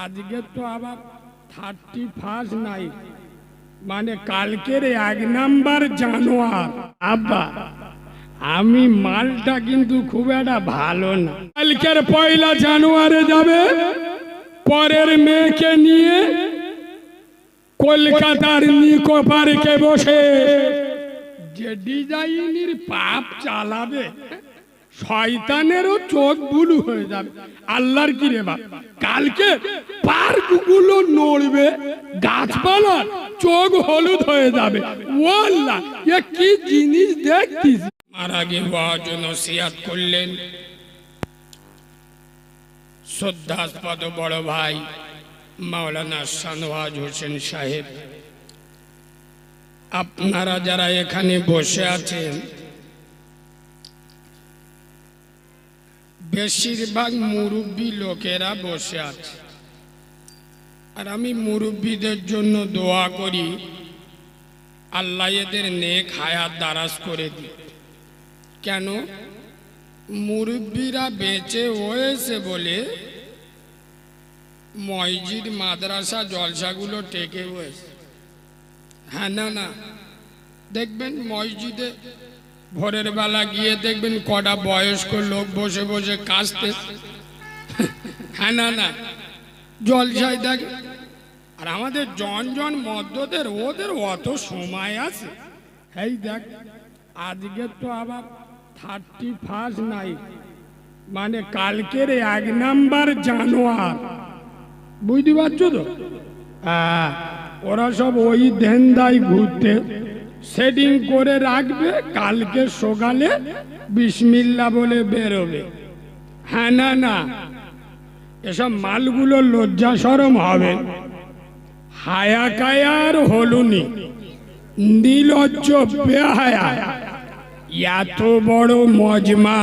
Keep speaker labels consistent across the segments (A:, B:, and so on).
A: আজকে তো আবার 31 নাইট, মানে কালকের 1 নাম্বার জানুয়ার। আব্বা আমি মালটা কিন্তু খুব একটা ভালো না। কালকের 1 জানুয়ারি যাবে পরের মেয়েকে নিয়ে কলকাতার নিকো পার্কে বসে যে ডিজাইনের পাপ চালাবে, শয়তানেরও চোখ বুলু হয়ে যাবে। আল্লাহর কি রে বাপ, কালকে পার্কগুলো নড়বে, গাছপালা চোখ হলুদ হয়ে যাবে। ও আল্লাহ, এ কি জিনিস দেখতিস। মারা আগে ওয়াজ নসিহত করলেন শ্রদ্ধাস্পদ বড় ভাই মাওলানা শাহনওয়াজ হোসেন সাহেব। আপনারা যারা এখানে বসে আছেন বেশিরভাগ মুরব্বী লোকেরা বসে আছে, আর আমি মুরব্বীদের জন্য দোয়া করি আল্লাহ এদের নেক হায়াত দারাজ করে দিই। কেন? মুরব্বীরা বেঁচে হয়েছে বলে মসজিদ মাদ্রাসা জলসাগুলো টেকে হয়েছে। হ্যাঁ না দেখবেন মসজিদে ভোরের বেলা গিয়ে দেখবেন কটা বয়স্ক লোক বসে বসে কাশতে। হ্যাঁ না জলসায় দেখে। আর আমাদের জন মদ্যদের ওদের অত সময় আছে। এই দেখ আজকে তো আবার 31 নাইট, মানে কালকের 1 নাম্বার জানুয়ার। বুঝতে পারছো তো? হ্যাঁ, ওরা সব ওই ধান্দায় ঘুরতে সেটিং করে রাখবে, কালকে সকালে বিসমিল্লাহ বলে বেরোবে। হ্যাঁ না এসব মালগুলো লজ্জা শরম হবে। হায়া কায়ার হলুনি নিলজ্জ বেহায়া, এত বড় মজমা,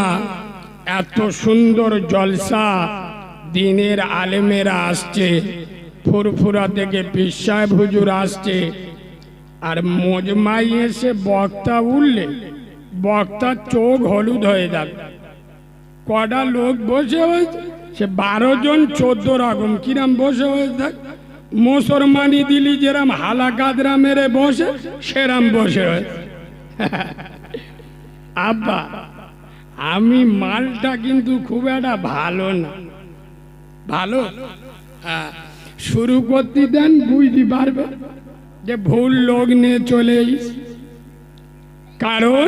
A: এত সুন্দর জলসা, দিনের আলেমেরা আসছে, ফুরফুরা থেকে পীর সাহেব হুজুর আসছে, আর মজমাই এসে বক্তা উঠলে বক্তার চোখ হলুদ হয়ে যাবে। কটা লোক বসে হয়েছে, সে 12 জন 14 রকম কিরাম বসে হয়েছে। মুসলমানি দিলি যেরাম হালা কাদরা মেরে বসে সেরাম বসে হয়েছে। আব্বা আমি মালটা কিন্তু খুব একটা ভালো না। ভালো শুরু করতে দেন, বুঝতে পারবে যে ভুল লোক নিয়ে চলে এসেছি। কারণ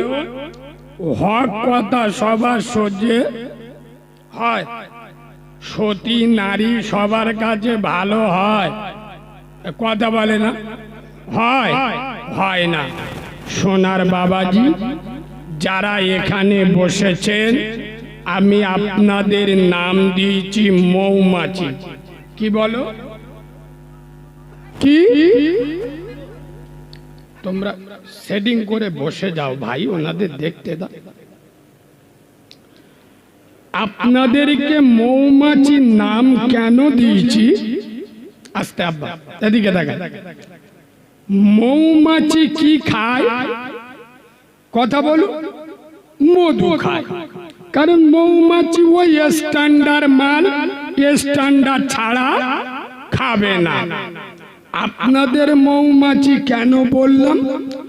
A: হক কথা সবার সহ্যে হয়, সতী নারী সবার কাছে ভালো হয়, কথা বলে না? হয় না। সোনার বাবাজি যারা এখানে বসেছেন, আমি আপনাদের নাম দিয়েছি মৌমাছি। কি বলো? কি তোমরা সেটিং করে বসে যাও ভাই, ওনাদের দেখতে দাও। আপনাদেরকে মৌমাছির নাম কেন দিয়েছি? আস্তে আব্বা এদিকে দেখা। মৌমাছি কি খায়? কথা বলো। মধু খায়। কারণ মৌমাছি ওই স্ট্যান্ডার্ড মাল, স্ট্যান্ডার্ড ছাড়া খাবে না। আপনাদের মৌমাছি কেন বললাম?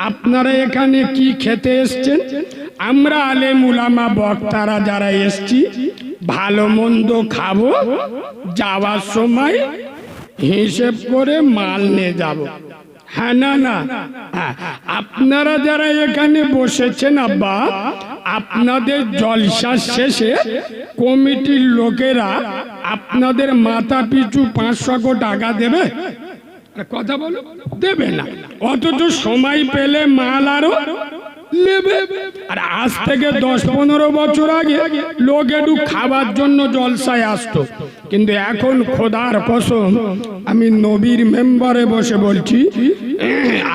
A: আপনারা এখানে কি খেতে এসছেন? আমরা আলেম উলামা বক্তারা যারা এসছি ভালো মন্দ খাবো, যাওয়ার সময় হিসেব করে মাল নিয়ে যাব। হ্যাঁ না আপনারা যারা এখানে বসেছেন আব্বা, আপনাদের জলসা শেষে কমিটির লোকেরা আপনাদের মাথা পিছু 500 টাকা দেবে। কথা বলো, দেবে না। অথচ সময় পেলে মাল আরো নেবে। আর আজ থেকে 10-15 বছর আগে লোক একটু খাবার জন্য জলসায় আসতো, কিন্তু এখন খোদার কসম আমি নবীর মেম্বারে বসে বলছি,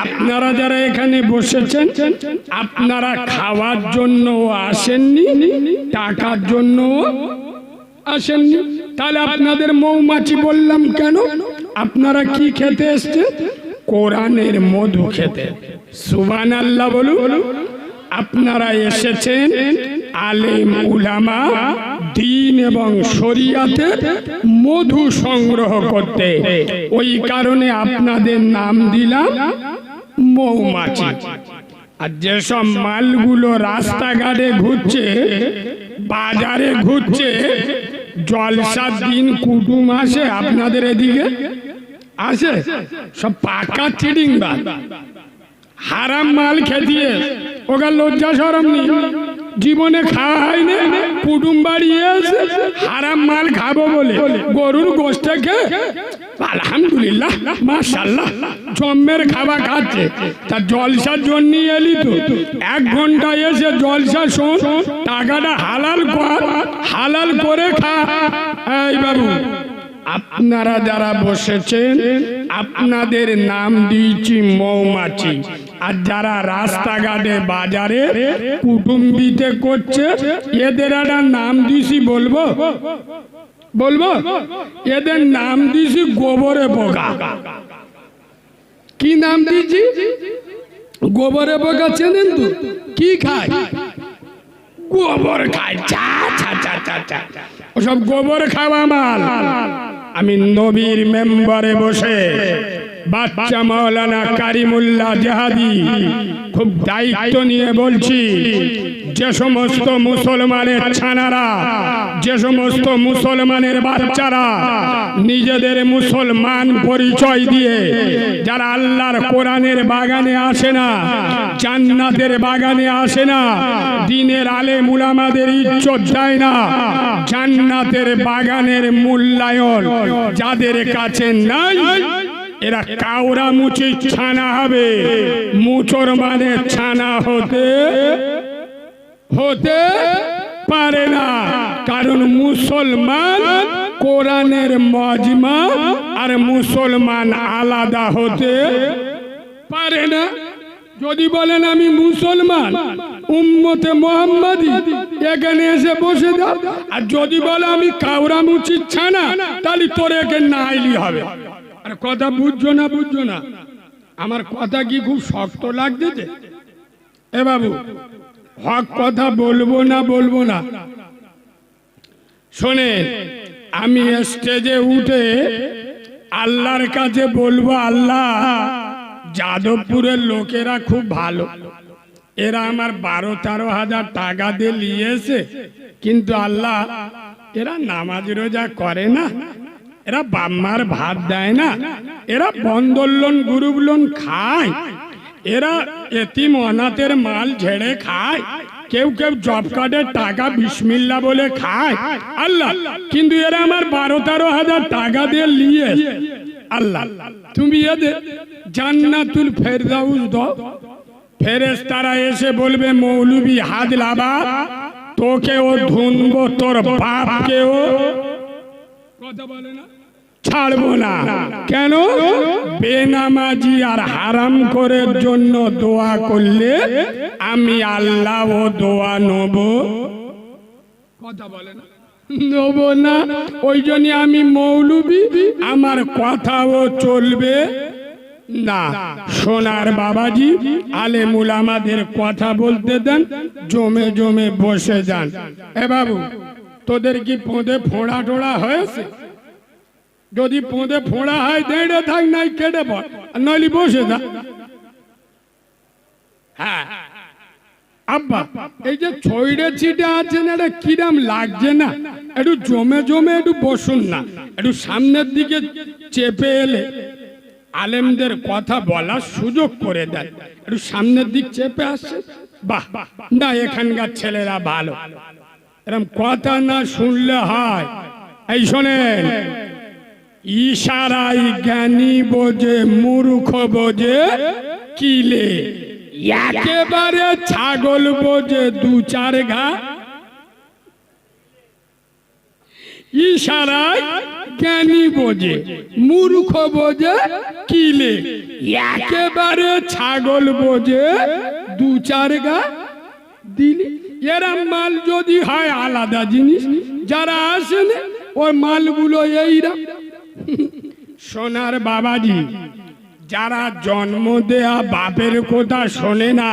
A: আপনারা যারা এখানে বসেছেন আপনারা খাওয়ার জন্য আসেননি, টাকার জন্য আসেননি। তাহলে আপনাদের মৌমাছি বললাম কেন? আপনারা কি খেতে এসছেন? কোরআনের মধু খেতে। সুবহানাল্লাহ বলুন। আপনারা এসেছেন আলেম উলামা দ্বীন এবং শরিয়াতে মধু সংগ্রহ করতে। ওই কারণে আপনাদের নাম দিলাম মৌমাছি। আর যেসব মালগুলো রাস্তাঘাটে ঘুরছে, বাজারে ঘুরছে, জলসার দিন কুটুম আসে আপনাদের এদিকে আসে, সব পাকা চিডিংবাজ, হারাম মাল খেতিয়ে ওকে লজ্জা শরম নেই, জীবনে খাওয়া হয়নি, কুটুম বাড়ি এসে হারাম মাল খাবো বলে গরুর গোশত খেয়ে আলহামদুলিল্লাহ মাশাআল্লাহ জম্মের খাবার খাচ্ছে। তা জলসার জন্য এলি তো 1 ঘন্টা এসে জলসা শোন, টাকাটা হালাল কর, হালাল করে খা। এই বাবু, আপনারা যারা বসেছেন আপনাদের নাম দিয়েছি মৌমাছি। আর যারা রাস্তাঘাটে বাজারে কুটুম্বিতে করছে এদের একটা নাম দিছি, বলবো বলবো এদের নাম দিছি গোবরে পোকা। কি নাম দিয়েছি? গোবরে পোকা। চেনেন তো? কি খায়? গোবর খায়। ওসব গোবর খাওয়া মাল। আমি নবীর মেম্বারে বসে বাচ্চা মাওলানা কারিমুল্লাহ জাহাদি খুব দায়িত্ব নিয়ে বলছি, যে সমস্ত মুসলমানের ছানারা, যে সমস্ত মুসলমানের বাচ্চারা নিজেদের মুসলমান পরিচয় দিয়ে যারা আল্লাহর কোরআনের বাগানে আসে না, জান্নাতের বাগানে আসে না, দ্বীনের আলেম উলামাদের ইজ্জত দেয় না, জান্নাতের বাগানের মূল্যায়ন যাদের কাছে নাই, এরা কাউরা মুচি ছানা হবে, মুচর মানে ছানা হতে হতে পারে না। কারণ মুসলমান কোরআনের মজমা আর মুসলমান আলাদা হতে পারে না। যদি বলেন আমি মুসলমান উম্মতে মুহাম্মাদি, এখানে এসে বসে দাও। আর যদি বলে আমি কাউরা মুচি ছানা, তাহলে তোর একে না আইলি হবে। আর কথা বুঝছো না? বুঝছো না? আমার কথা কি খুব শক্ত লাগতেছে? এ বাবু, হক কথা বলবো না বলবো না? শোনেন, আমি স্টেজে উঠে আল্লাহর কাছে বলবো, আল্লাহ যাদবপুরের লোকেরা খুব ভালো, এরা আমার 12-13 হাজার টাকা দিয়ে নিয়েছে, কিন্তু আল্লাহ এরা নামাজ রোজা করে না, এরা বাম্মার ভাত দেয় না, এরা বন্ধন লোন গ্রুপ লোন খায়, এরা এতিম অনাথের মাল ঝেড়ে খায়, কেউ কেউ জব কার্ডের টাকা বিসমিল্লা বলে খায় আল্লাহ, কিন্তু এরা আমার 12-13 হাজার টাকা দিয়ে নিয়ে, আল্লাহ তুমি এদের জান্নাতুল ফেরদাউস দাও। ফেরেশতারা এসে বলবে, মৌলবি হাত লাবা, তোকেও ধুনবো, তোর বাপকেও কথা বলে না, ছাড়বো না। কেন? বেনামাজি আর হারাম করে জন্য দোয়া করলে আমি আল্লাহ ও দোয়া নেব, কথা বলে না, নেব না। ওই জন্য আমি মৌলবি, আমার কথাও চলবে না। সোনার বাবাজি আলেম উলামাদের কথা বলতে দেন, জমে জমে বসে যান। এ বাবু, তোদের কি পোঁদে ফোঁড়া টোড়া হয়েছে? যদি পোঁদে ফোঁড়া হয় দেড়ে থাক, নাই কেটে পড়, নইলে বসে যা। হ্যাঁ আব্বা, এই যে ছইড়ে ছিটে আছেন, এটা কিরাম লাগছে না? একটু জমে জমে একটু বসুন না, একটু সামনের দিকে চেপে এলে আলেমদের কথা বলার সুযোগ করে দেন। একটু সামনের দিক চেপে আসছে, বাহ না, এখানকার ছেলেরা ভালো, এরকম কথা না শুনলে হয়। এই শোনেন, ইশারাই জ্ঞানী বোঝে, মূর্খ বোঝে কিলে, একেবারে ছাগল বোঝে 2-4 ঘা। ইশারায় জ্ঞানী বোঝে, মূর্খ বোঝে কিলে, একেবারে ছাগল বোঝে 2-4 ঘা দিলি। এরা মাল যদি হয় আলাদা জিনিস, যারা আসেন ওই মালগুলো এইরা। সোনার বাবাজি, যারা জন্ম দেয়া বাপের কথা শোনে না,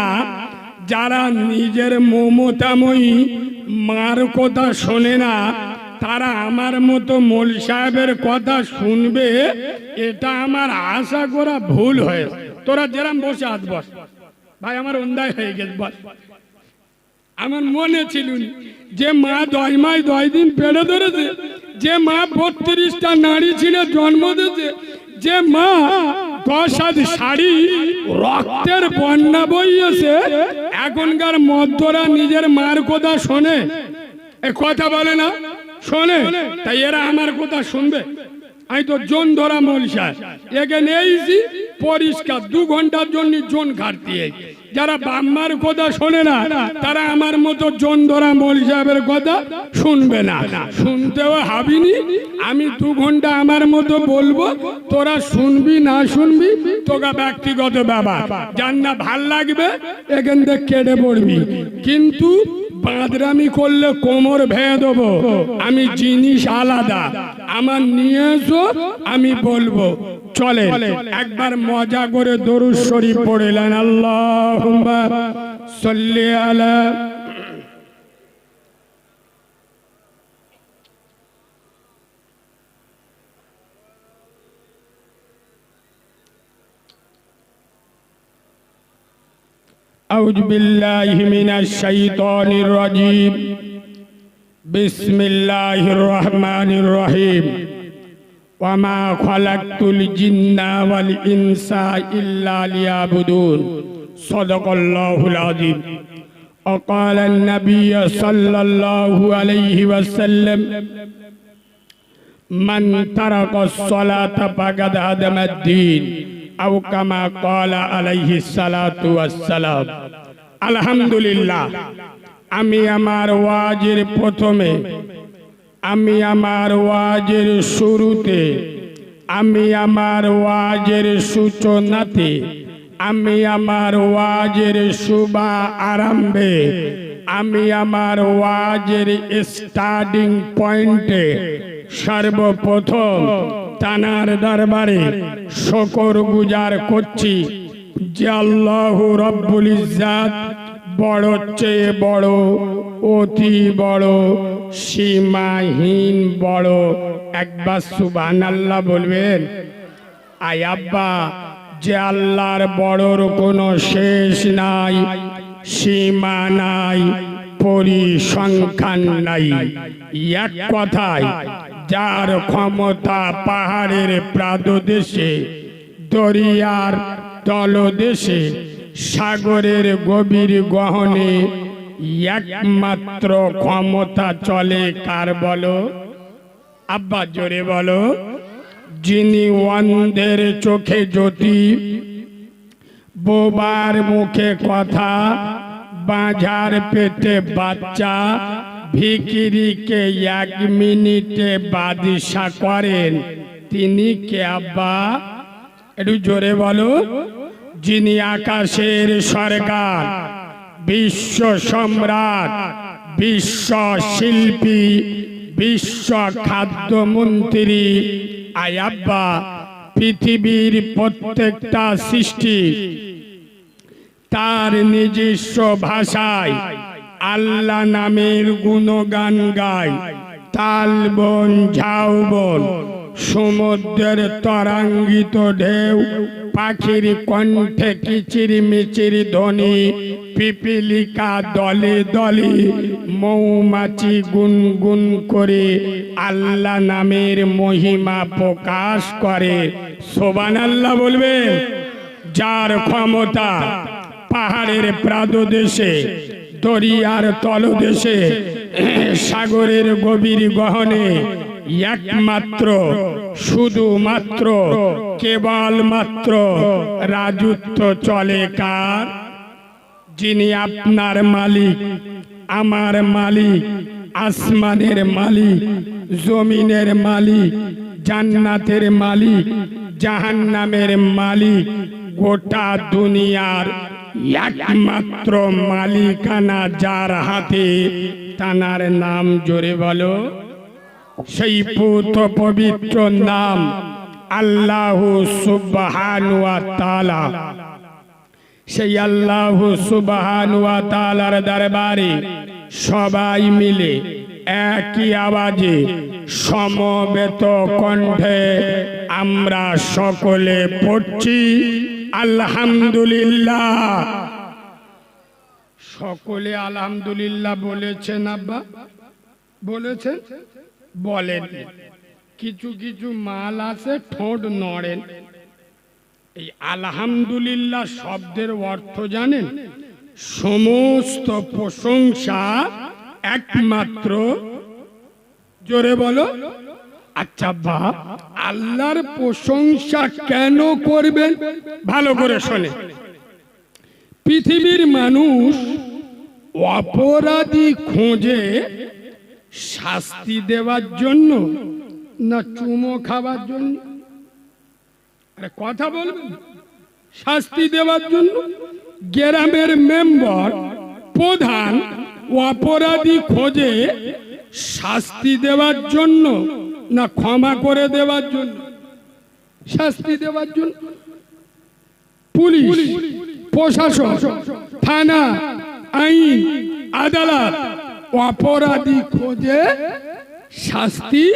A: যারা নিজের মমতাময়ী মার কথা শোনে না, তারা আমার মতো মোল সাহেবের কথা শুনবে, এটা আমার আশা করা ভুল হয়েছে। তোরা যেরাম বসে আজ বস ভাই, আমার অন্যায় হয়ে গেছে, বস। আমার মনে ছিল যে মা 10 মাস 10 দিন পেড়ে ধরেছে, যে মা 32টা নারী ছিল জন্ম দিয়েছে, যে মা 10 হাত শাড়ি রক্তের বন্যা বইয়েছে, এখনকার মধ্যরা নিজের মার কথা শোনে? এ কথা বলে না, শোনে? তাই এরা আমার কথা শুনবে? আমি তো জন ধরা মলসা, এখানে এইছি পরিষ্কার 2 ঘন্টার জন্য জন ঘাটতি। যারা বাম্মার কথা শোনে না, তারা আমার মতো জন ধরা মৌল সাহেবের কথা শুনবে না, শুনতেও হাবিনি। আমি 2 ঘন্টা আমার মতো বলবো, তোরা শুনবি না শুনবি তোকে ব্যক্তিগত ব্যাপার। যার না ভাল লাগবে এখান থেকে কেটে পড়বি, কিন্তু বাঁদরামি করলে কোমর ভেঙে দেবো। আমি জিনিস আলাদা, আমার নিয়ে এসো, আমি বলবো। চলে একবার মজা করে দরুদ শরীফ পড়লেন, আল্লাহুম্মা সাল্লি আলা আউযু বিল্লাহি মিনাশ শাইতানির রাজীম, বিসমিল্লাহির রহমানির রহিম। ওয়ামা খালাকতুল জিন্না ওয়াল ইনসা ইল্লা লিয়াবুদুন। সাদাকাল্লাহুল আযীম। وقال النبي صلى الله عليه وسلم من ترك الصلاة فقد هدم الدين أو كما قال عليه الصلاة والسلام। আলহামদুলিল্লাহ, আমি আমার ওয়াজের প্রথমে, আমি আমার ওয়াজের শুরুতে, আমি আমার ওয়াজের সূচনাতে, আমি আমার ওয়াজের শুভা আরম্ভে, আমি আমার ওয়াজের স্টার্টিং পয়েন্টে সর্বপ্রথম তানার দরবারে শুকর গুজার করছি যে আল্লাহু রব্বুল ইজ্জাত বড় চেয়ে বড়, অতি বড়, সীমাহীন বড়। একবার সুবহানাল্লাহ বলবেন? আয় আব্বা, যে আল্লাহর বড়র কোনো শেষ নাই, সীমা নাই, পরিসংখ্যান নাই। এক কথায় যার ক্ষমতা পাহাড়ের প্রাদদেশে, দরিয়ার তলদেশে, সাগরের গভীর গহনে একমাত্র ক্ষমতা চলে কার বলো? আব্বা জোরে বলো। যিনি অন্ধের চোখে জ্যোতি, বোবার মুখে কথা, বাঁঝার পেটে বাচ্চা, ভিখিরিকে 1 মিনিটে বাদশা করেন, তিনি কে আব্বা? একটু জোরে বলো। যিনি আকাশের সরকার, বিশ্ব সম্রাট, বিশ্ব শিল্পী, বিশ্ব খাদ্যমন্ত্রী। আয় আব্বা, পৃথিবীর প্রত্যেকটা সৃষ্টি তার নিজস্ব ভাষায় আল্লাহ নামের গুণগান গায়। তালবন, ঝাউবন, সমুদ্রের তরাঙ্গিত ঢেউ, পাখির কণ্ঠে কিচির মিচির ধ্বনি, পিপিলিকা দলে দলে, মৌমাছি গুনগুন করে আল্লাহ নামের মহিমা প্রকাশ করে। সুবহানাল্লাহ বলবেন? যার ক্ষমতা পাহাড়ের প্রাদদেশে, দরিয়ার তলদেশে, সাগরের গভীর গহনে একমাত্র, শুধুমাত্র, কেবলমাত্র রাজত্ব চলে কার? যিনি আপনার মালিক, আমার মালিক, আসমানের মালিক, জমিনের মালিক, জান্নাতের মালিক, জাহান্নামের মালিক, গোটা দুনিয়ার একমাত্র মালিকানা যার হাতে, তার নাম জোরে বলো। সেই পুত পবিত্র নাম আল্লাহু সুবহানাহু ওয়া তাআলা। সেই আল্লাহু সুবহানাহু ওয়া তাআলার দরবারে সবাই মিলে একই আওয়াজে সমবেত কণ্ঠে আমরা সকলে পড়ছি আলহামদুলিল্লাহ। সকলে আলহামদুলিল্লাহ বলেছেন? আব্বা বলেছেন? বলেন। কিছু কিছু মাল আছে ঠোঁট নড়েন। এই আলহামদুলিল্লাহ শব্দের অর্থ জানেন? সমস্ত প্রশংসা একমাত্র, জোরে বলো। আচ্ছা বাপ, আল্লাহর প্রশংসা কেন করবেন? ভালো করে শোনে। পৃথিবীর মানুষ অপরাধী খোঁজে শাস্তি দেওয়ার জন্য না চুমো খাবার জন্য? আরে কথা বলবেন। শাস্তি দেওয়ার জন্য। গ্রামের মেম্বার প্রধান অপরাধী খোঁজে শাস্তি দেওয়ার জন্য না ক্ষমা করে দেওয়ার জন্য? শাস্তি দেওয়ার জন্য। পুলিশ প্রশাসন, থানা, আইন, আদালত অপরাধী খোঁজে শাস্তি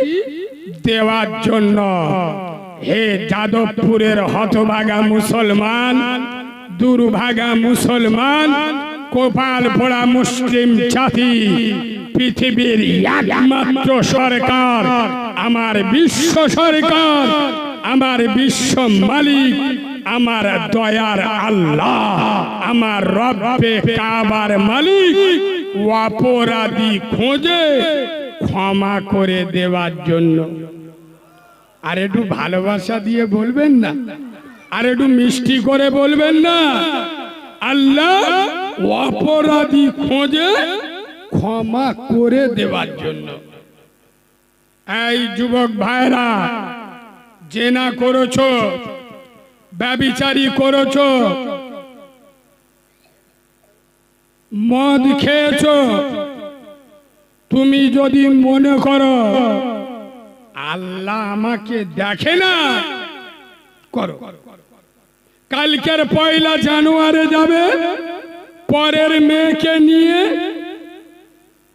A: দেওয়ার জন্য। হে যাদবপুরের হতভাগা মুসলমান, দুর্ভাগা মুসলমান, কপাল পোড়া মুসলিম জাতি, পৃথিবীর একমাত্র সরকার আমার বিশ্ব সরকার, আমার বিশ্ব মালিক, আমার দয়ার আল্লাহ, আমার রব্বে কাবার মালিক অপরাধী খোঁজে ক্ষমা করে দেওয়ার জন্য। আর একটু ভালোবাসা দিয়ে বলবেন না? আর একটু মিষ্টি করে বলবেন না? আল্লাহ অপরাধী খোঁজে ক্ষমা করে দেওয়ার জন্য। এই যুবক ভাইরা, জেনা করেছো, ব্যভিচারী করেছো, মদ খেয়েছো, তুমি যদি মনে করো আল্লাহ আমাকে দেখে না, করো। কালকের 1 জানুয়ারি যাবে পরের মেয়েকে নিয়ে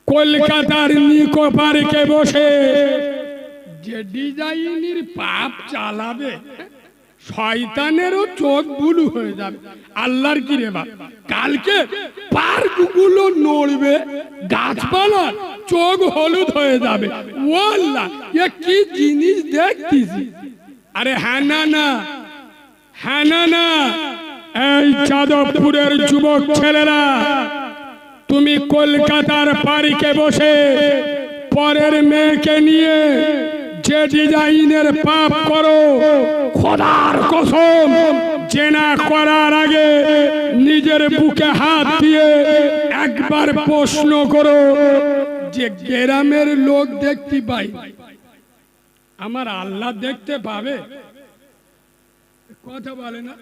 A: কলকাতার নিকো পার্কে বসে যে ডিজাইনের পাপ চালাবে, শয়তানেরও চোখ বুলু হয়ে যাবে। আল্লাহর কি রে বাপ, কালকে পার্ক গুলো নড়বে, গাছপালা চোখ হলুদ হয়ে যাবে। ও আল্লাহ, এ কি জিনিস দেখতেছি। আরে হ্যাঁ না না, হ্যাঁ না না। এই যাদবপুরের যুবক ছেলেরা, তুমি কলকাতার পার্কে বসে পরের মেয়েকে নিয়ে যে ডিজাইনের পাপ করো, খোদার কসম জেনা করার আগে নিজের বুকে হাত দিয়ে একবার প্রশ্ন করো যে গ্রামের লোক দেখতে পাই, আমার আল্লাহ দেখতে পাবে? কথা বলে না।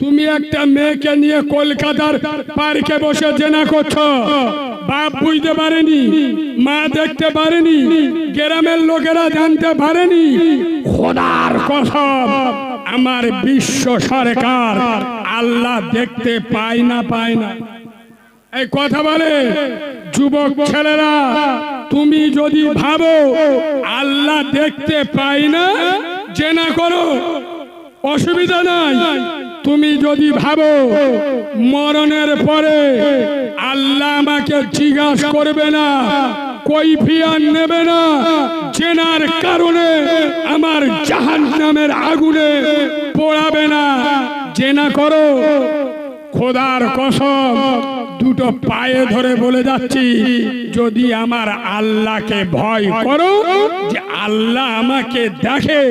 A: তুমি একটা মেয়েকে নিয়ে কলকাতার পার্কে বসে জেনা করছো, বাপ বুঝতে পারেনি, মা দেখতে পারেনি, গ্রামের লোকেরা জানতে পারেনি। খোদার কসম আমার বিশ্ব সরকার আল্লাহ দেখতে পায় না, পায় না? এই কথা বলে যুবক ছেলেরা, তুমি যদি ভাবো আল্লাহ দেখতে পায় না, জেনা করো, অসুবিধা নাই। তুমি যদি ভাবো মরণের পরে আল্লাহ আমাকে জিজ্ঞাসা করবে না, কৈফিয়ত নেবে না, জেনার কারণে আমার জাহান্নামের আগুনে পোড়াবে না, জেনা করো। খোদার কসম দুটো পায়ে ধরে বলে যাচ্ছি, যদি আমার আল্লাহকে ভয় করো, যে আল্লাহ আমাকে দেখে,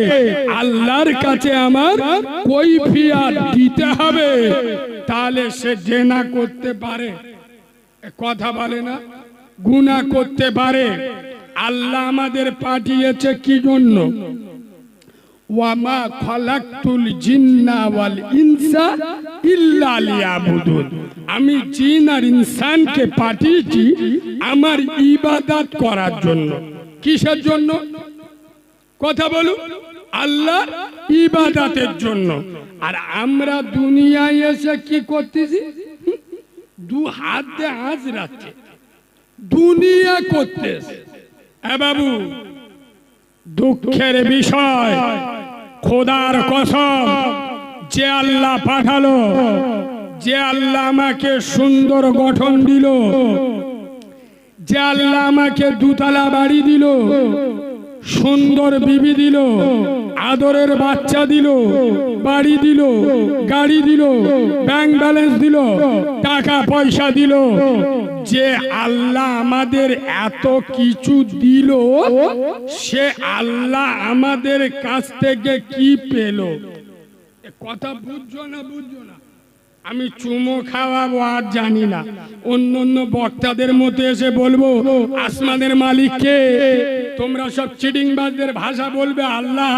A: আল্লাহর কাছে আমার কৈফিয়ত দিতে হবে, তাহলে সে জেনা করতে পারে। কথা বলে না? গুনাহ করতে পারে। আল্লাহ আমাদের পাঠিয়েছে কি জন্য? ওয়ামা খালাকতুল জিন্না ওয়াল ইনসা ইল্লা লিয়াবুদুন। আমি জিন আর ইনসানকে পাঠিয়েছি আমার ইবাদত করার জন্য। কিসের জন্য? কথা বলুন। আল্লাহ ইবাদতের জন্য। আর আমরা দুনিয়ায় এসে কি করতেছি? দু হাত দিয়ে হাজরাচ্ছে, দুনিয়া করতে। বাবু, দুঃখের বিষয়, খোদার কসম, যে আল্লাহ পাঠালো, যে আল্লাহ আমাকে সুন্দর গঠন দিল, যে আল্লাহ আমাকে দুতলা বাড়ি দিল, সুন্দর বিবি দিল, আদরের বাচ্চা দিল, বাড়ি দিল, গাড়ি দিল, ব্যাংক ব্যালেন্স দিল, টাকা পয়সা দিল, যে আল্লাহ আমাদের এত কিছু দিল, সে আল্লাহ আমাদের কাছ থেকে কি পেল? কথা বুঝছো না? বুঝছো না? আমি চুমো খাওয়াবো আর জানি না, অন্য অন্য বক্তাদের মধ্যে এসে বলবো আসমানের মালিককে। তোমরা সব চিটিংবাজদের ভাষা বলবে আল্লাহ,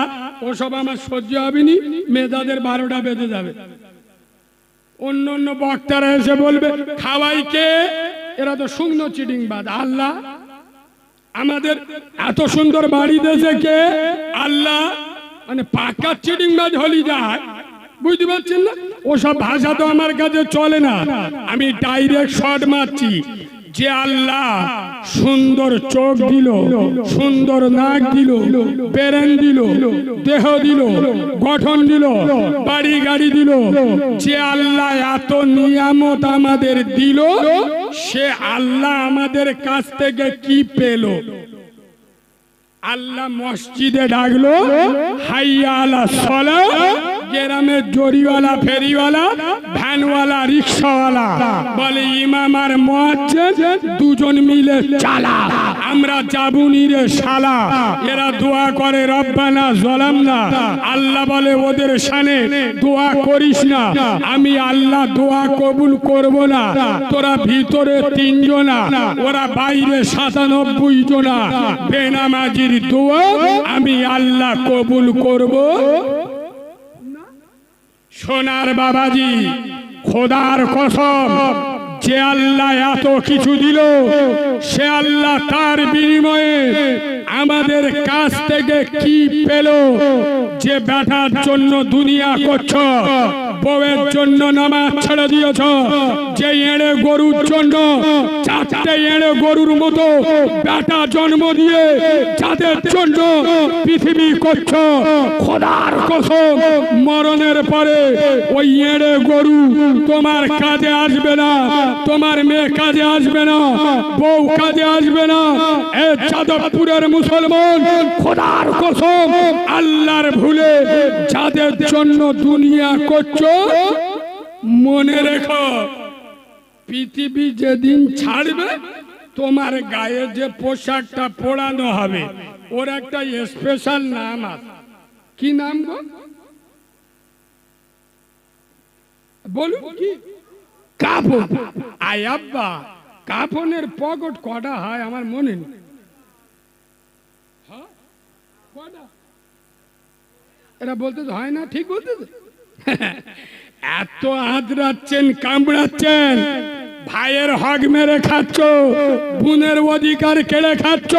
A: ওসব আমার সহ্য হবে নি, মেধাদের 12টা বেজে যাবে। অন্য অন্য বক্তারা এসে বলবে খাওয়াই কে, এরা তো শুকনো চিটিংবাজ। আল্লাহ আমাদের এত সুন্দর বাড়ি দিয়েছে কে? আল্লাহ। মানে পাকা চিটিংবাজ হলি যায়, বুঝতে পারছেন না? ওসব ভাষা তো আমার কাছে চলে না, আমি ডাইরেক্ট শর্ট মারছি। যে আল্লাহ সুন্দর চোখ দিল, সুন্দর নাক দিল, ব্রেন দিল, দেহ দিল, গঠন দিল, বাড়ি গাড়ি দিল, যে আল্লাহ এত নিয়ামত আমাদের দিল, সে আল্লাহ আমাদের কাছ থেকে কি পেল? আল্লাহ মসজিদে ডাকলো হাইয়া আলা সালাহ, গ্রামের জরিওয়ালা, ফেরিওয়ালা, ভ্যানওয়ালা, রিক্সাওয়ালা বলে ইমাম আর মুয়াজ্জিন দুজন মিলে চালা, আমরা যাবুনি রে শালা। এরা দোয়া করে রব্বানা যালামনা, আল্লাহ বলে ওদের শানে দোয়া করিস না, আমি আল্লাহ দোয়া কবুল করব না। তোরা ভিতরে 3 জনা, ওরা বাইরে 97 জনা, বেনামাজির দোয়া আমি আল্লাহ কবুল করব। সোনার বাবাজি, খোদার কসম, যে আল্লাহ এত কিছু দিল, সে আল্লাহ তার বিনিময়ে আমাদের কাছ থেকে কি পেল? যে বেটার জন্য দুনিয়া করছ, বউয়ের জন্য নামাজ ছেড়ে দিয়েছ, যে এড়ে গরুর জন্য 4টে এড়ে গরুর মতো বেটা জন্ম দিয়ে যাদের জন্য পৃথিবী করছ, খোদার কসম মরণের পরে ওই এড়ে গরু তোমার কাজে আসবে না, তোমার মেয়ে কাজে আসবে না, বউ কাজে আসবে না। এ যাদবপুরের মুসলমান, খোদার কসম আল্লাহর ভুলে যাদের জন্য দুনিয়া করছো, মনে রেখো পৃথিবী যেদিন ছাড়বে, তোমার গায়ে যে পোশাকটা পরানো হবে ওর একটা স্পেশাল নাম আছে। কি নাম গো? বলুন কি? কাফন। আয় আব্বা, কাফনের পকেট কটা হয় আমার মনে নেই। এরা বলতে হয় না, ঠিক বলতে এত আঁতরাচ্ছেন, কামড়াচ্ছেন, ভাইয়ের হক মেরে খাচ্ছ, বোনের অধিকার কেড়ে খাচ্ছ,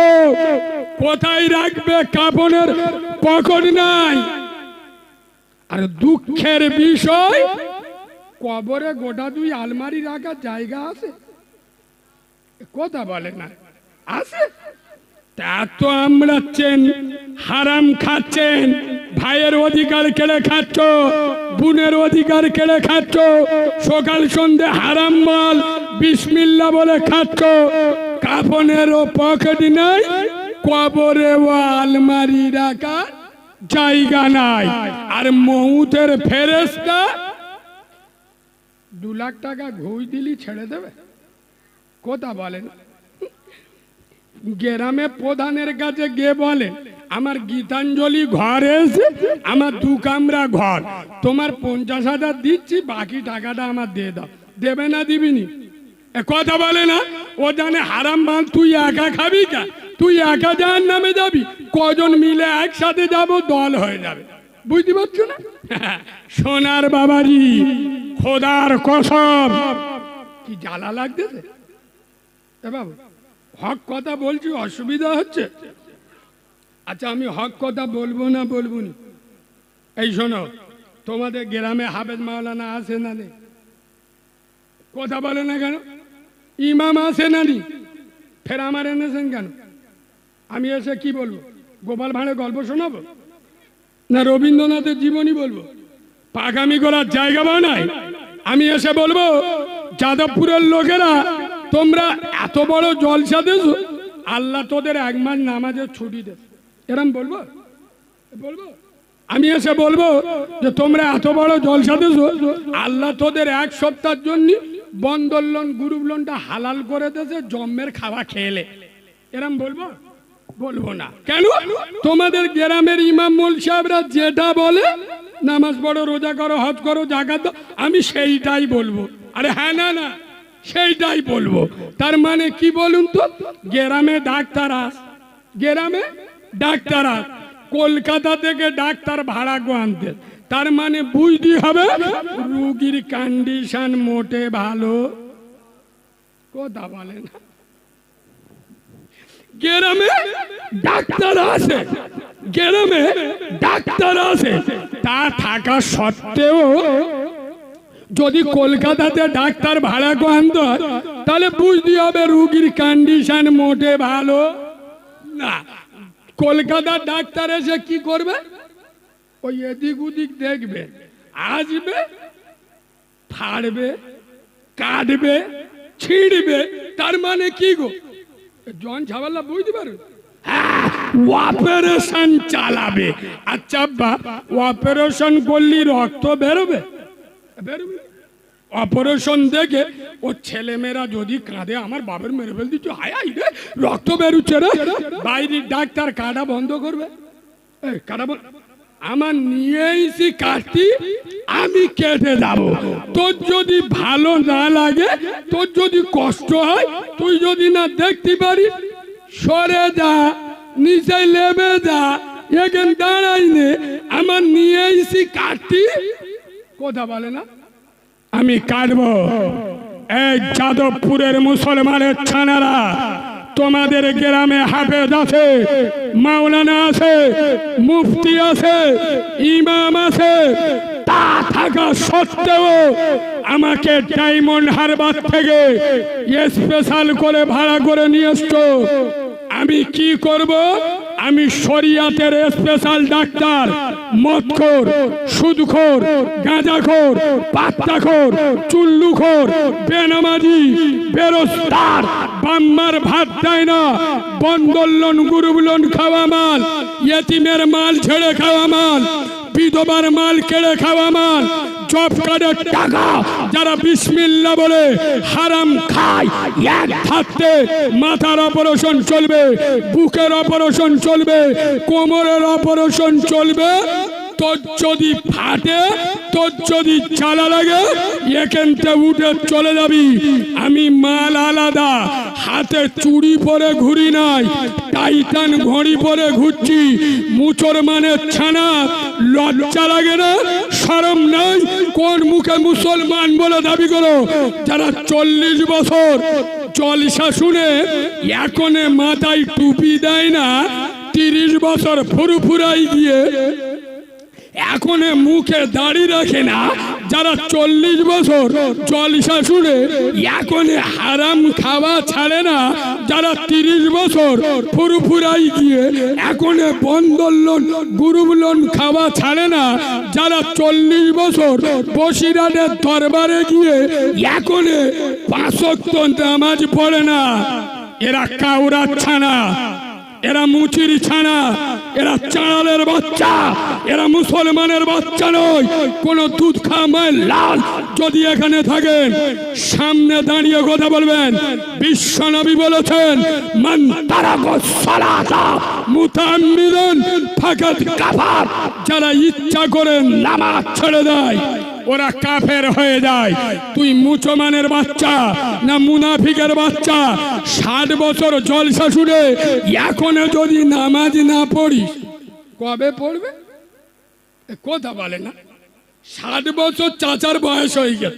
A: কোথায় রাখবে? কাফনের পকেট নাই। আর দুঃখের বিষয়, কবরে গোটা 2 আলমারি রাখার জায়গা আছে? কথা বলে না, আছে? এত আমড়াচ্ছেন, হারাম খাচ্ছেন, ভাইয়ের অধিকার কেড়ে খাচ্ছ, বোনের অধিকার কেড়ে খাচ্ছ, সকাল সন্ধে হারাম মাল বিসমিল্লাহ বলে খাচ্ছ, কাফনেরও পকেট নাই, কবরেও আলমারি রাখার জায়গা নাই। আর মউতের ফেরেশতা 2 লাখ টাকা ঘুষ দিলি ছেড়ে দেবে? কথা বলেন। গ্রামে প্রধানের কাছে গিয়ে বলে আমার গীতাঞ্জলি ঘর এসে, আমার 2 কামরা ঘর, তোমার 50,000 দিচ্ছি, বাকি টাকাটা আমার দিয়ে দাও। দেবে না? দিবিনি? কথা বলে না। ও জানে হারাম মাল তুই একা খাবি, কা তুই একা জাহান্নামে যাবি, কজন মিলে একসাথে যাব, দল হয়ে যাবে। বুঝতে পারছো না? সোনার বাবাজি, খোদার কসম, কি জ্বালা লাগতেছে বাবু। হক কথা বলছি, অসুবিধা হচ্ছে? আচ্ছা, আমি হক কথা বলবো না, বলবো না। এই শোনো, তোমাদের গ্রামে হাফেজ মাওলানা আছে না নেই? কথা বলে না কেন? ইমাম আছে না নেই? ফের আমার এনেছেন কেন? আমি এসে কি বলবো? গোপাল ভাঁড়ের গল্প শোনাবো না রবীন্দ্রনাথের জীবনী বলবো? পাগামি করার জায়গা পাও নাই। আমি এসে বলবো যাদবপুরের লোকেরা তোমরা এত বড় জলসা দেছো, আল্লাহ তোদের 1 মাস নামাজের ছুটি দে, এরম বলবো? বলবো? আমি এসে বলবো যে তোমরা এত বড় জলসা দেছো, আল্লাহ তোদের 1 সপ্তাহের জন্য বন্দর লোন গ্রুপ লোনটা হালাল করে দিয়েছে জম্মের খাওয়া খেলে, এরম বলবো? বলবো না। কেন? তোমাদের গ্রামের ইমাম মোল সাহেবরা যেটা বলে নামাজ পড়ো, রোজা করো, হজ করো, জাকাত দাও, আমি সেইটাই বলবো। আরে হ্যাঁ, না না সেইটাই বলবো। তার মানে কি বলুন তো? গ্রামে ডাক্তার আস, গ্রামে ডাক্তার আস, কলকাতা থেকে ডাক্তার ভাড়া গো আনতে, তার মানে বুঝতে হবে রোগীর কন্ডিশন মোটে ভালো কথা বলে না। গ্রামে ডাক্তার আছে, গ্রামে ডাক্তার আছে, তা থাকা সত্ত্বেও যদি কলকাতাতে ডাক্তার ভাড়া করে আনতে হয় তাহলে বুঝতে হবে রোগীর কন্ডিশন মোটে ভালো না। কলকাতার ডাক্তার এসে কি করবে? ওই এদিক ওদিক দেখবে, আসবে, ফাড়বে, কাটবে, ছিঁড়বে, তার মানে কি গো? জন ঝামেলা বুঝতে পারো? অপারেশন চালাবে। আচ্ছা বাবা, অপারেশন করলে রক্ত বেরোবে? বেরোবে। অপারেশন দেখে ও ছেলেমেয়েরা যদি কাঁদে আমার বাবার মেরে ফেল দিচ্ছে, হায় হায় রে রক্ত বেরোচ্ছে রে, বাইরের ডাক্তার কাটা বন্ধ করবে? কাটা আমার নিয়ে এসি কাটতি, আমি কেটে যাবো। তোর যদি ভালো না লাগে, তোর যদি কষ্ট হয়, তুই যদি না দেখতে পারিস, সরে যা, নিচে লেবে যা, এখানে দাঁড়াই নে, আমার নিয়ে এসি কাটতি কথা বলে না, আমি কাটবো। এই যাদবপুরের মুসলমানের ছানারা, তোমাদের গ্রামে হাফেজ আছে, মাওলানা আছে, মুফতি আছে, ইমাম আছে, তা থাকা সত্ত্বেও আমাকে ডায়মন্ড হারবার থেকে স্পেশাল করে ভাড়া করে নিয়ে এসছো। আমি কি করব? আমি শরিয়াতের স্পেশাল ডাক্তার, মদখোর, সুদখোর, গাঁজাখোর, পাত্তাখোর, চুল্লুখোর, বেনামাজি, বেরোজগার, বাম্মার ভাত দেয় না, বন্দর লোন গ্রুপ লোন খাওয়া মাল, ইয়েতিমের মাল ছেড়ে খাওয়া মাল, বিধবার মাল কেড়ে খাওয়া মাল, জব কার্ডের টাকা যারা বিসমিল্লাহ বলে হারাম খায়, এক থাকতে মাথার অপারেশন চলবে, বুকের অপারেশন চলবে, কোমরের অপারেশন চলবে। তোর যদি ফাটে, তোর যদি জ্বালা লাগে, এখানটা উঠে চলে যাবি। আমি মাল আলাদা, হাতে চুড়ি পরে ঘুরি নাই, টাইটান ঘড়ি পরে ঘুরছি। মুচর মানে ছানা, লজ্জা লাগে না? শরম নাই? কোন মুখে মুসলমান বলে দাবি করো? যারা 40 বছর জলসা শুনে এখনে মাথায় টুপি দেয় না, 30 বছর ফুরফুরাই গিয়ে এখন মুখে দাড়ি রাখে না, যারা 40 বছর জলসা শুনে এখন হারাম খাওয়া ছাড়ে না, যারা 30 বছর ফুরফুরাই গিয়ে এখন বন্দর লোন গ্রুপ লোন খাওয়া ছাড়ে না, যারা 40 বছর বসিরাটের দরবারে গিয়ে এখন 5 ওয়াক্ত নামাজ পড়ে না, এরা কাউরা ছানা, এরা মুচির ছানা, এরা চাঁড়ালের বাচ্চা, এরা মুসলমানের বাচ্চা নয়। কোন দুধ খা মায়ের লাল যদি এখানে থাকেন, সামনে দাঁড়িয়ে কথা বলবেন। বিশ্বনবী বলেছেন, মান তারাকাস সালাতা মুতাআম্মিদান ফাকাদ কাফার, যারা ইচ্ছা করে নামাজ ছেড়ে দেয় ওরা কাফের হয়ে যায়। তুই মুসলমানের বাচ্চা না মুনাফিকের বাচ্চা? 60 বছর জলসা শুনে এখনো যদি নামাজ না পড়িস, কবে পড়বে? কথা বলে না। 60 বছর চাচার বয়স হয়ে গেল,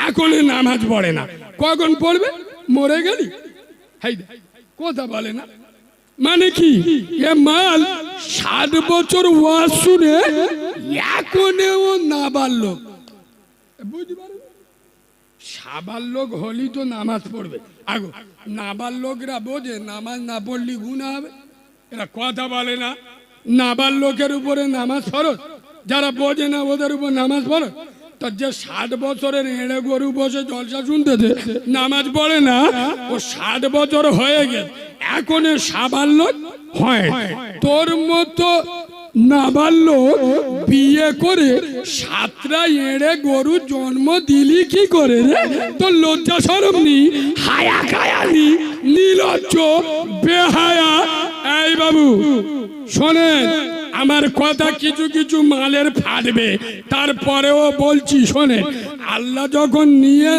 A: এখনো নামাজ পড়ে না, কখন পড়বে? মরে গেলি? কথা বলে না। মানে কি? এ মাল 60 বছর ওয়াজ শুনে এখনো না বাড়লো, বুঝতে পারো? সাবার লোক হলি তো নামাজ পড়বে। আগো নাবার লোকরা বোঝে নামাজ না পড়লি গুনাহ হবে, এরা কথা বলে না। নাবার লোকের উপরে নামাজ ফরজ, যারা বোঝে না ওদের উপর নামাজ ফরজ। তো যে 60 বছরের এড়ে গরু বসে জলসা শুনতেছে নামাজ পড়ে না, ও 60 বছর হয়ে গেছে, এখন সাবার লোক হয়। তোর মতো নাবার লোক বিয়ে করে 7টা এড়ে গরু জন্ম দিলি কি করে রে? তোর লজ্জা শরম নি, হায়া খায়া নি, নির্লজ্জ বেহায়া। এই বাবু শোনেন, আমার কথা কিছু কিছু মালের ফাটবে, তারপরেও বলছি শোনেন। আল্লাহ যখন নিয়ে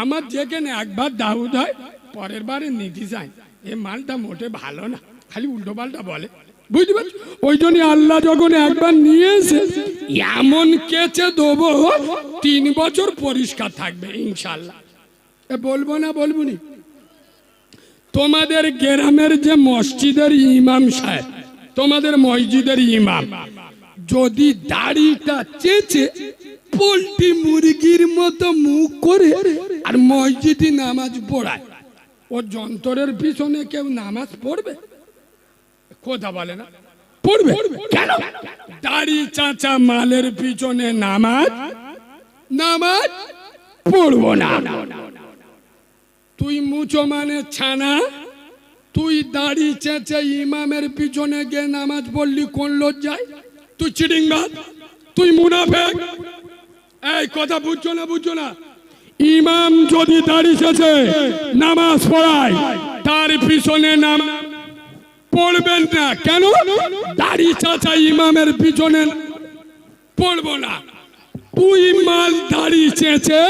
A: আমার যেখানে একবার দাউদ হয় পরের বারে নিতে চাই, এ মালটা মোটে ভালো না, খালি উল্টো পাল্টা বলে, বুঝতে পারছো? ওই জন্য আল্লাহ যখন একবার নিয়ে এসে এমন কেচে দেবো 3 বছর পরিষ্কার থাকবে ইনশাল্লাহ। বলবো না বলবো নি? তোমাদের গ্রামের যে মসজিদের ইমাম সাহেব, তোমাদের মসজিদের ইমাম যদি দাড়িটা চেঁচে পোল্ট্রি মুরগির মতো মুখ করে আর মসজিদে নামাজ পড়ায়, ও যন্ত্রের পিছনে কেউ নামাজ পড়বে? কথা বলে না, পড়বে কেন? দাড়ি চাচা মালের পিছনে নামাজ পড়বো না। তুই মুচো মানে ছানা, তুই দাড়ি চেঁচে ইমামের পিছনে গিয়ে নামাজ পড়লি কোন লজ্জায়? তুই চিটিংবাজ, তুই মুনাফেক। এই কথা বুঝছো না? বুঝছো না? ইমাম যদি দাড়ি চেঁচে নামাজ পড়ায় তার পিছনে নামাজ পড়বেন না। কেন? দাড়ি চাচা ইমামের পিছনে পড়বো না। তুই মাল দাড়ি চেঁচে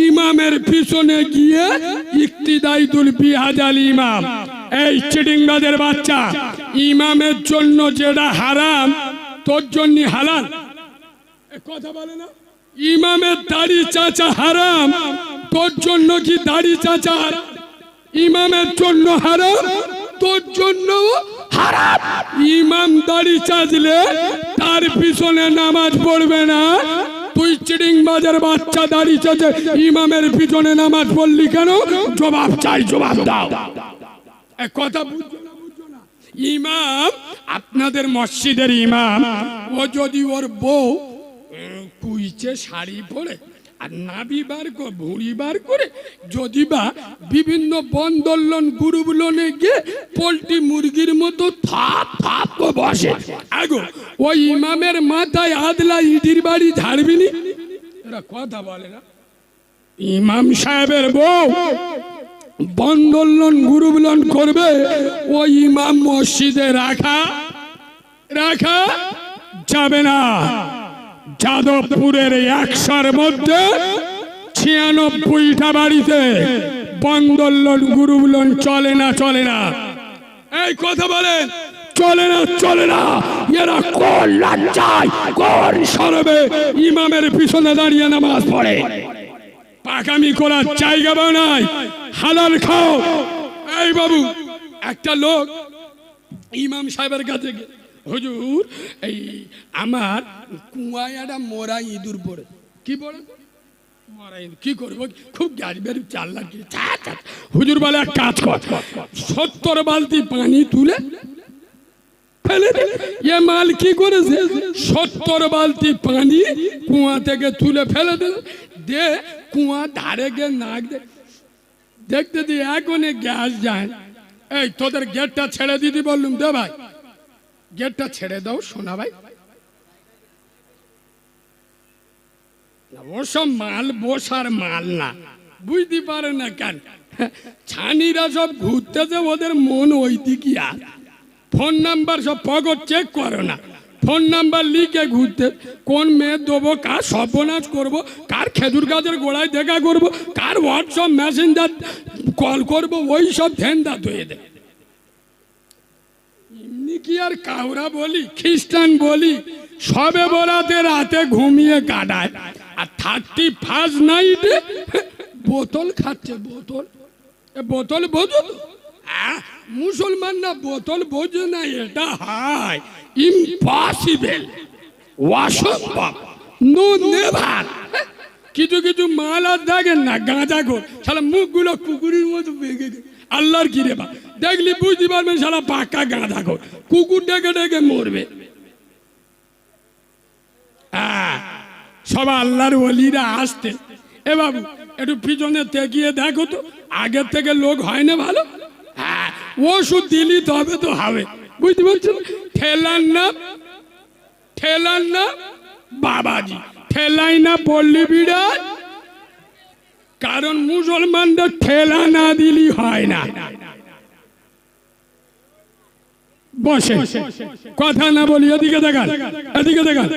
A: ইমামের পিছনে গিয়ে ইক্তিদাইতুল বিহাজাল ইমাম, এই চিটিংবাজের বাচ্চা, ইমামের জন্য যেটা হারাম তোর জন্য হালাল। কথা বলে না? ইমামের দাড়ি চাচা হারাম, তোর জন্য কি দাড়ি চাচা ইমামের জন্য হারাম, তোর জন্য হারাম। ইমাম দাড়ি চাচলে তার পিছনে নামাজ পড়বে না। তুই চিটিংবাজের বাচ্চা দাড়ি চাচে ইমামের পিছনে নামাজ পড়লি কেন? জবাব চাই, জবাব দাও। কথা বুঝছো না? বুঝছো না? ইমাম, আপনাদের মসজিদের ইমাম, ও যদি ওর বউ কুইচে শাড়ি পরে আর নাভি বার করে ভুঁড়ি বার করে যদি বা বিভিন্ন বন্দোলন গুরুবলনে গিয়ে পোল্ট্রি মুরগির মতো থাপ থাপ করে বসে, আগো ওই ইমামের মাথায় আদলা ইটির বাড়ি ঝাড়বিনি? এরা কথা বলে না। ইমাম সাহেবের বউ বন্দোলন গুরুবলন করবে, ওই ইমাম মসজিদে রাখা যাবে না। যাদবপুরের 100-র মধ্যে 96টা বাড়িতে বন্দোলন গুরুবলন চলে না। এই কথা বলেন, চলে না। এরা কোন লজ্জায় কোন শরবে ইমামের পিছনে দাঁড়িয়ে নামাজ পড়ে? পাকামি করার জায়গা নাই, হালাল খাও। এই বাবু, একটা লোক ইমাম সাহেবের কাছে গিয়ে, হুজুর এই আমার কুয়ায় একটা মরা ইঁদুর পড়ে, কি পড়ে? মরা ইঁদুর, কি করবো? খুব গাড়ি বেড়ি চাল লাগিয়ে। হুজুর বলে এক কাজ কর, 70 বালতি পানি তুলে ফেলে দে। এ মাল কি করেছে? 70 বালতি পানি কুয়া থেকে তুলে ফেলে দে, কুয়া ধারে গিয়ে নাক দেখতে দিয়ে এখনই গ্যাস যায়। এই তোদের গেটটা ছেড়ে দিদি বললুম, দে ভাই গেটটা ছেড়ে দাও সোনা ভাই। ওসব মাল বসার মাল না, বুঝতে পারে না কেন? ছানিরা সব ঘুরতেছে, ওদের মন ওই দিকে। আর ফোন নাম্বার সব পকেট চেক করো না, ফোন নাম্বার লিখে ঘুরতে, কোন মেয়ে দেবো, কার সর্বনাশ করবো, কার খেজুর গাছের গোড়ায় দেখা করবো, কার হোয়াটসঅ্যাপ মেসেঞ্জার কল করবো, ওই সব ধ্যানটা ধুয়ে দেয়। এমনি কি আর কাউরা বলি, খ্রিস্টান বলি, সবে বরাতে রাতে ঘুমিয়ে কাটায়, আর 31st নাইটে বোতল খাচ্ছে। বোতল বোঝো তো? মুসলমান না বোতল বোঝে না, এটা হয় ইম্পসিবল, অসম্ভব, নো নেভার। কিছু কিছু মাল আর দেখেন না গাঁজা খোর, শালা মুখগুলো কুকুরের মতো বেঁকে গেছে। আল্লাহর কি রে বা, দেখলি বুঝতে পারবেন শালা পাক্কা গাঁজা খোর, কুকুর ডেকে ডেকে মরবে। সব আল্লাহর ওলিরা আসতে। এ বাবু একটু পিছনে তেকিয়ে দেখো তো, আগের থেকে লোক হয় না ভালো? হ্যাঁ, ওষুধ দিলি তবে তো হবে, বুঝতে পারছেন? ঠেলার না বাবাজি, ঠেলাই না পল্লী বিড়াল, কারণ মুসলমানদের ঠেলা না দিলি হয় না। বসে কথা না বলি, এদিকে দেখান, এদিকে দেখান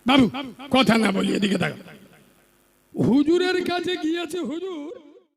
A: বাবু, কথা না বলি, এদিকে দেখান। হুজুরের কাছে গিয়েছে, হুজুর